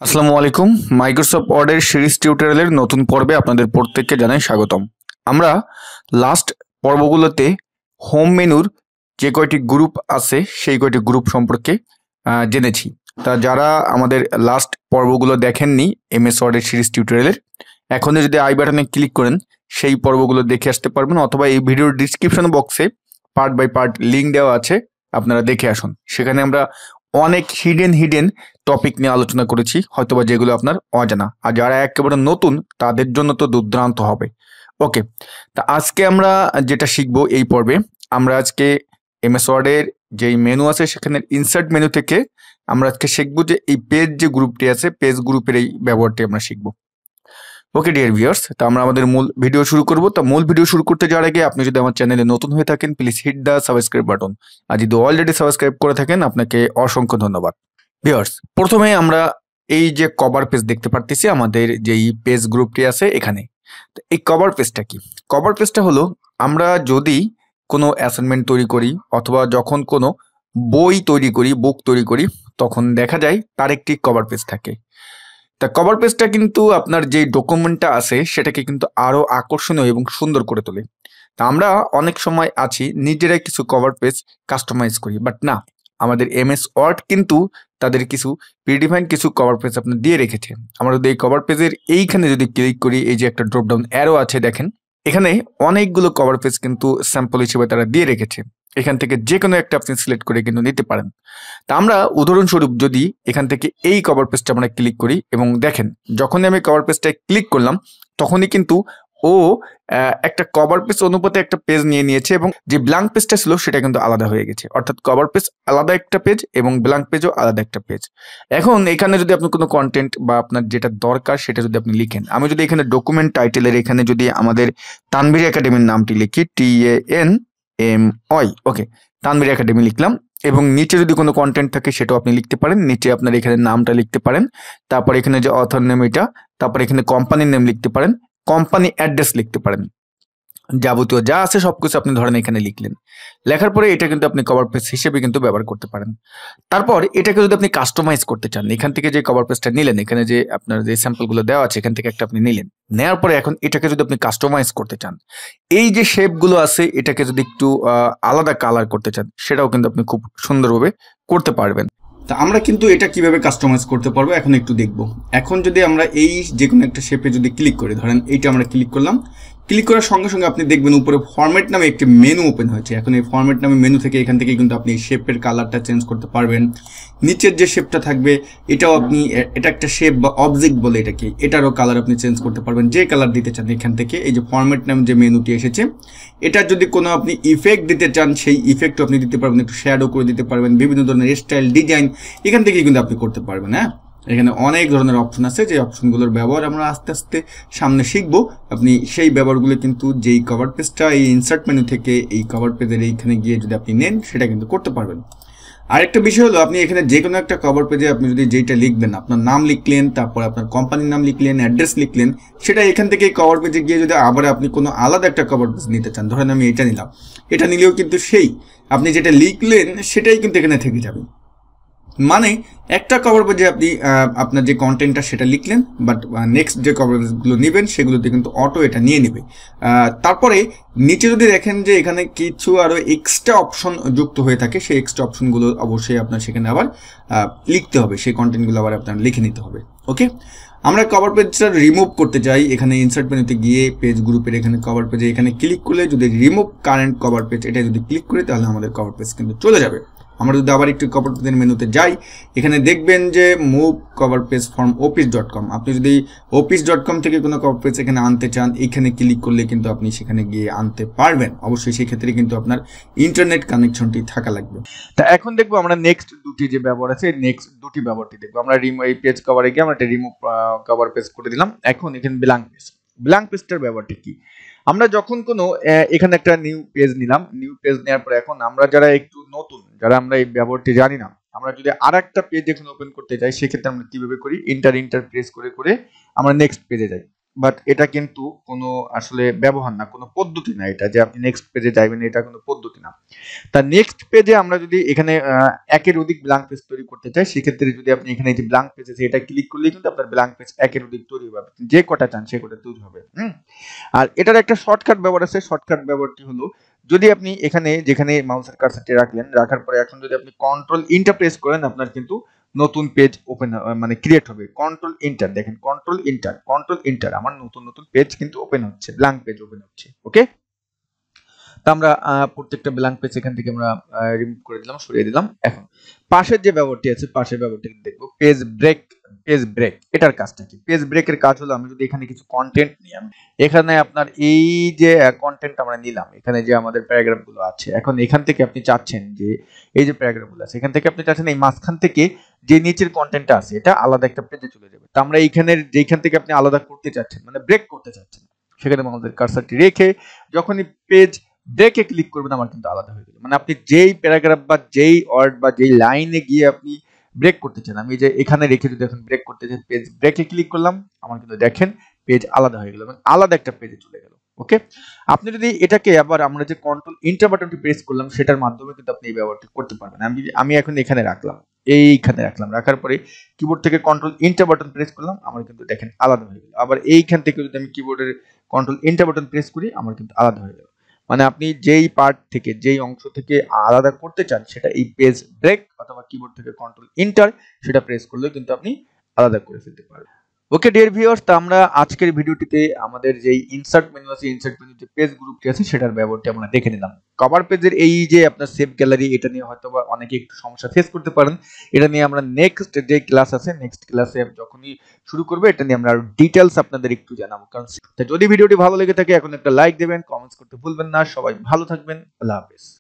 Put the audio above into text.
আসসালামু আলাইকুম। মাইক্রোসফট ওয়ার্ডের সিরিজ টিউটোরিয়ালের নতুন পর্বে আপনাদের প্রত্যেককে জানাই স্বাগতম। আমরা লাস্ট পর্বগুলোতে হোম মেনুর যে কয়টি গ্রুপ আছে সেই কয়টি গ্রুপ সম্পর্কে জেনেছি। তা যারা আমাদের লাস্ট পর্বগুলো দেখেননি এমএস ওয়ার্ডের সিরিজ টিউটোরিয়ালের, এখনই যদি আই বাটনে ক্লিক করেন সেই পর্বগুলো দেখে আসতে পারবেন, অথবা এই ভিডিওর ডিসক্রিপশন বক্সে পার্ট বাই পার্ট লিঙ্ক দেওয়া আছে, আপনারা দেখে আসুন। সেখানে আমরা অনেক হিডেন টপিক নিয়ে আলোচনা করেছি, হয়তোবা যেগুলো আপনার অজানা, আর যারা একেবারে নতুন তাদের জন্য তো দুর্দান্ত হবে। ওকে, তা আজকে আমরা যেটা শিখবো এই পর্বে, আমরা আজকে এমএস ওয়ার্ডের যেই মেনু আছে সেখানে ইনসার্ট মেনু থেকে আমরা আজকে শিখবো যে এই পেজ যে গ্রুপটি আছে, পেজ গ্রুপের এই ব্যবহারটি আমরা শিখবো। ওকে ডিয়ার ভিউয়ার্স, তো আমরা আমাদের মূল ভিডিও শুরু করব। তো মূল ভিডিও শুরু করতে যাওয়ার আগে আপনি যদি আমার চ্যানেলে নতুন হয়ে থাকেন, please hit the subscribe button. আর যদি অলরেডি সাবস্ক্রাইব করে থাকেন, আপনাকে অসংখ্য ধন্যবাদ। ভিউয়ার্স, প্রথমে আমরা এই যে কভার পেজ দেখতে পারতেছি, আমাদের যেই পেজ গ্রুপটি আছে এখানে। তো এই কভার পেজটা কি? কভার পেজটা হলো আমরা যদি কোনো অ্যাসাইনমেন্ট তৈরি করি অথবা যখন কোনো বই তৈরি করি, বুক তৈরি করি, তখন দেখা যায় তার একটি কভার পেজ থাকে। তা কভার পেজটা কিন্তু আপনার যে ডকুমেন্টটা আছে সেটাকে কিন্তু আরো আকর্ষণীয় এবং সুন্দর করে তোলে। তা আমরা অনেক সময় আছি নিজেরাই কিছু কভার পেজ কাস্টমাইজ করি, বাট না, আমাদের এমএস ওয়ার্ড কিন্তু তাদের কিছু প্রিডিফাইন্ড কিছু কভার পেজ আপনার দিয়ে রেখেছে। আমরা যদি এই কভার পেজের এইখানে যদি ক্লিক করি, এই যে একটা ড্রপডাউন অ্যারো আছে দেখেন, এখানে অনেকগুলো কভার পেজ কিন্তু স্যাম্পল হিসেবে তারা দিয়ে রেখেছে। এখান থেকে যে কোনো একটা আপনি সিলেক্ট করে কিন্তু নিতে পারেন। তা আমরা উদাহরণস্বরূপ যদি এখান থেকে এই কভার পেজটা আমরা ক্লিক করি এবং দেখেন যখনই আমি কভার পেজটায় ক্লিক করলাম তখনই কিন্তু ও একটা কভার পেজ অনুপাতে একটা পেজ নিয়ে নিয়েছে, এবং যে ব্ল্যাঙ্ক পেজটা ছিল সেটা কিন্তু আলাদা হয়ে গেছে। অর্থাৎ কভার পেজ আলাদা একটা পেজ এবং ব্ল্যাঙ্ক পেজও আলাদা একটা পেজ। এখন এখানে যদি আপনি কোনো কন্টেন্ট বা আপনার যেটা দরকার সেটা যদি আপনি লিখেন, আমি যদি এখানে ডকুমেন্ট টাইটেলের এখানে যদি আমাদের তানভীর একাডেমির নামটি লিখি, TANMY, ওকে, তানভীর একাডেমি লিখলাম, এবং নিচে যদি কোনো কন্টেন্ট থাকে সেটাও আপনি লিখতে পারেন। নিচে আপনার এখানে নামটা লিখতে পারেন, তারপর এখানে যে অথর নেম এটা, তারপর এখানে কোম্পানির নেম লিখতে পারেন, কোম্পানি অ্যাড্রেস লিখতে পারেন, যাবতীয় যা আছে সবকিছু আপনি ধরেন এখানে লিখলেন। লেখার পরে এটা কিন্তু আপনি কভার পেজ হিসেবে কিন্তু ব্যবহার করতে পারেন। তারপর এটাকে যদি আপনি কাস্টমাইজ করতে চান, এখান থেকে যে কভার পেজটা নিলেন, এখানে যে আপনার যে স্যাম্পলগুলো দেওয়া আছে এখান থেকে একটা আপনি নিলেন, নেওয়ার পরে এখন এটাকে যদি আপনি কাস্টমাইজ করতে চান, এই যে শেপগুলো আছে এটাকে যদি একটু আলাদা কালার করতে চান, সেটাও কিন্তু আপনি খুব সুন্দরভাবে করতে পারবেন। তা আমরা কিন্তু এটা কিভাবে কাস্টমাইজ করতে পারবো এখন একটু দেখবো। এখন যদি আমরা এই যে কোনো একটা শেপে যদি ক্লিক করি, ধরেন এইটা আমরা ক্লিক করলাম, ক্লিক করার সঙ্গে সঙ্গে আপনি দেখবেন উপরে ফরম্যাট নামে একটি মেনু ওপেন হয়েছে। এখন এই ফরম্যাট নামে মেনু থেকে এখান থেকে কিন্তু আপনি শেপের কালারটা চেঞ্জ করতে পারবেন। নিচের যে শেপটা থাকবে এটাও আপনি, এটা একটা শেপ বা অবজেক্ট বলে এটাকে, এটারও কালার আপনি চেঞ্জ করতে পারবেন যে কালার দিতে চান। এখান থেকে এই যে ফরম্যাট নামে যে মেনুটি এসেছে, এটা যদি কোনো আপনি ইফেক্ট দিতে চান সেই ইফেক্টও আপনি দিতে পারবেন, একটু শ্যাডো করে দিতে পারবেন, বিভিন্ন ধরনের স্টাইল ডিজাইন এখান থেকে কিন্তু আপনি করতে পারবেন। হ্যাঁ, এখানে অনেক ধরনের অপশন আছে, যে অপশনগুলোর ব্যবহার আমরা আস্তে আস্তে সামনে শিখবো। আপনি সেই ব্যবহারগুলো কিন্তু যেই কভার পেজটা এই ইনসার্ট মেনু থেকে এই কভার পেজের এইখানে গিয়ে যদি আপনি নেন সেটা কিন্তু করতে পারবেন। আরেকটা বিষয় হলো, আপনি এখানে যে কোনো একটা কভার পেজে আপনি যদি যেটা লিখবেন, আপনার নাম লিখলেন, তারপর আপনার কোম্পানির নাম লিখলেন, অ্যাড্রেস লিখলেন, সেটা এখান থেকে কভার পেজে গিয়ে যদি আবার আপনি কোনো আলাদা একটা কভার পেজ নিতে চান, ধরেন আমি এটা নিলাম, এটা নিলেও কিন্তু সেই আপনি যেটা লিখলেন সেটাই কিন্তু এখানে থেকে যাবে। মানে একটা কভার পেজে আপনি আপনার যে কন্টেন্টটা সেটা লিখলেন, বাট নেক্সট যে কভার পেজগুলো নেবেন সেগুলোতে কিন্তু অটো এটা নিয়ে নেবে। তারপরে নিচে যদি দেখেন যে এখানে কিছু আরও এক্সট্রা অপশন যুক্ত হয়ে থাকে, সেই এক্সট্রা অপশনগুলো অবশ্যই আপনার সেখানে আবার লিখতে হবে, সেই কন্টেন্টগুলো আবার আপনার লিখে নিতে হবে। ওকে, আমরা কভার পেজটা রিমুভ করতে চাই, এখানে ইনসার্ট মেনুতে গিয়ে পেজ গ্রুপের এখানে কভার পেজে এখানে ক্লিক করলে যদি রিমুভ কারেন্ট কভার পেজ এটা যদি ক্লিক করি তাহলে আমাদের কভার পেজ কিন্তু চলে যাবে। আমরা যদি আবার একটু কভার পেজের মেনুতে যাই, এখানে দেখবেন যে move cover page from office.com। আপনি যদি office.com থেকে কোনো কভার পেজ এখানে আনতে চান, এখানে ক্লিক করলে কিন্তু আপনি সেখানে গিয়ে আনতে পারবেন। অবশ্যই সেই ক্ষেত্রে কিন্তু আপনার ইন্টারনেট কানেকশনটি থাকা লাগবে। তা এখন দেখবো আমরা নেক্সট দুটি যে ব্যবহার আছে, নেক্সট দুটি ব্যবহারটি দেখবো। আমরা এই পেজ কভারে গিয়ে আমরা একটা রিমুভ কভার পেজ করে দিলাম। এখন এখানে ব্ল্যাঙ্ক পেজ, ব্ল্যাঙ্ক পেজটার ব্যবহারটি কি? আমরা যখন কোনো এখানে একটা নিউ পেজ নিলাম, নিউ পেজ নেওয়ার পরে এখন আমরা যারা একটু নতুন, যারা আমরা এই ব্যবহারটি জানি না, আমরা যদি আর একটা পেজ এখানে ওপেন করতে চাই সেক্ষেত্রে আমরা কিভাবে করি, ইন্টার প্রেস করে করে আমরা নেক্সট পেজে যাই। বাট এটা কিন্তু কোনো আসলে ব্যবহার না, কোনো পদ্ধতি না এটা যে আপনি নেক্সট পেজে যাবেন, এটা কোনো পদ্ধতি না। তা নেক্সট পেজে আমরা যদি এখানে একের অধিক ব্ল্যাঙ্ক পেজ তৈরি করতে চাই, সেক্ষেত্রে যদি আপনি এখানে যে ব্ল্যাঙ্ক পেজ আছে এটা ক্লিক করলেই কিন্তু আপনার ব্ল্যাঙ্ক পেজ একের অধিক তৈরি হবে, যে কটা চান সে কটা তৈরি হবে। আর এটার একটা শর্টকাট ব্যবহার আছে, শর্টকাট ব্যবহারটি হলো যদি আপনি এখানে যেখানে মাউসের কার্সারটি রাখলেন, রাখার পরে এখন যদি আপনি কন্ট্রোল ইন্টার প্রেস করেন, আপনার কিন্তু নতুন পেজ ওপেন মানে ক্রিয়েট হবে। কন্ট্রোল ইন্টার, দেখেন কন্ট্রোল ইন্টার, কন্ট্রোল ইন্টার, আমার নতুন নতুন পেজ কিন্তু ওপেন হচ্ছে, ব্ল্যাঙ্ক পেজ ওপেন হচ্ছে। ওকে, তো আমরা প্রত্যেকটা ব্ল্যাঙ্ক পেজ এখান থেকে আমরা রিমুভ করে দিলাম, সরিয়ে দিলাম। এখন পাশের যে ব্যবহারটি আছে, পাশের ব্যবহারটি দেখবো পেজ ব্রেক। পেজ ব্রেক এটার কাজটা কি? পেজ ব্রেকের কাজ হলো আমি যদি এখানে কিছু কন্টেন্ট নিই, এখানে আপনার এই যে কন্টেন্ট আমরা নিলাম, এখানে যে আমাদের প্যারাগ্রাফ গুলো আছে, এখন এখান থেকে আপনি চাচ্ছেন যে এই যে প্যারাগ্রাফ গুলো আছে এখান থেকে আপনি চাচ্ছেন এই মাঝখান থেকে যে নিচের কন্টেন্টটা আছে এটা আলাদা একটা পেজে চলে যাবে। তো আমরা এইখানের যেখান থেকে আপনি আলাদা করতে চাচ্ছেন মানে ব্রেক করতে চাচ্ছেন, সেখানে আমাদের কার্সারটি রেখে যখনই পেজ ব্রেকে ক্লিক করবেন আমার কিন্তু আলাদা হয়ে গেল। মানে আপনি যেই প্যারাগ্রাফ বা যেই ওয়ার্ড বা যেই লাইনে গিয়ে আপনি ব্রেক করতে চান, আমি যে এখানে রেখে যদি এখন ব্রেক করতে চাই, পেজ ব্রেকে ক্লিক করলাম, আমার কিন্তু দেখেন পেজ আলাদা হয়ে গেল এবং আলাদা একটা পেজে চলে গেল। ওকে, আপনি যদি এটাকে আবার আমরা যে কন্ট্রোল ইন্টার বাটনটি প্রেস করলাম সেটার মাধ্যমে কিন্তু আপনি এই ব্যবহারটি করতে পারবেন। আমি এখন এখানে রাখলাম, এইখানে রাখলাম, রাখার পরে কিবোর্ড থেকে কন্ট্রোল ইন্টার বাটন প্রেস করলাম, আমার কিন্তু দেখেন আলাদা হয়ে গেল। আবার এইখান থেকে যদি আমি কিবোর্ডের কন্ট্রোল ইন্টার বাটন প্রেস করি, আমার কিন্তু আলাদা হয়ে গেল। মানে আপনি যেই পার্ট থেকে যেই অংশ থেকে আলাদা করতে চান সেটা এই পেজ ব্রেক অথবা কিবোর্ড থেকে কন্ট্রোল ইন্টার সেটা প্রেস করলে কিন্তু আপনি আলাদা করে ফেলতে পারবেন। ওকে ডিয়ার ভিউয়ার্স, তো আমরা আজকের ভিডিওটিতে আমাদের যেই ইনসার্ট মেনু আছে, ইনসার্ট মেনু যে পেজ গ্রুপটি আছে সেটার ব্যবহারটি আমরা দেখে নিলাম। কভার পেজের এই যে আপনার সেভ গ্যালারি, এটা নিয়ে হয়তো বা অনেকে একটু সমস্যা ফেস করতে পারেন। এটা নিয়ে আমরা নেক্সট যে ক্লাস আছে, নেক্সট ক্লাসে যখনই শুরু করবে এটা নিয়ে আমরা আরো ডিটেইলস আপনাদের একটু জানাবো। কারণ যদি ভিডিওটি ভালো লেগে থাকে এখন একটা লাইক দেবেন, কমেন্টস করতে ভুলবেন না। সবাই ভালো থাকবেন, আল্লাহ হাফেজ।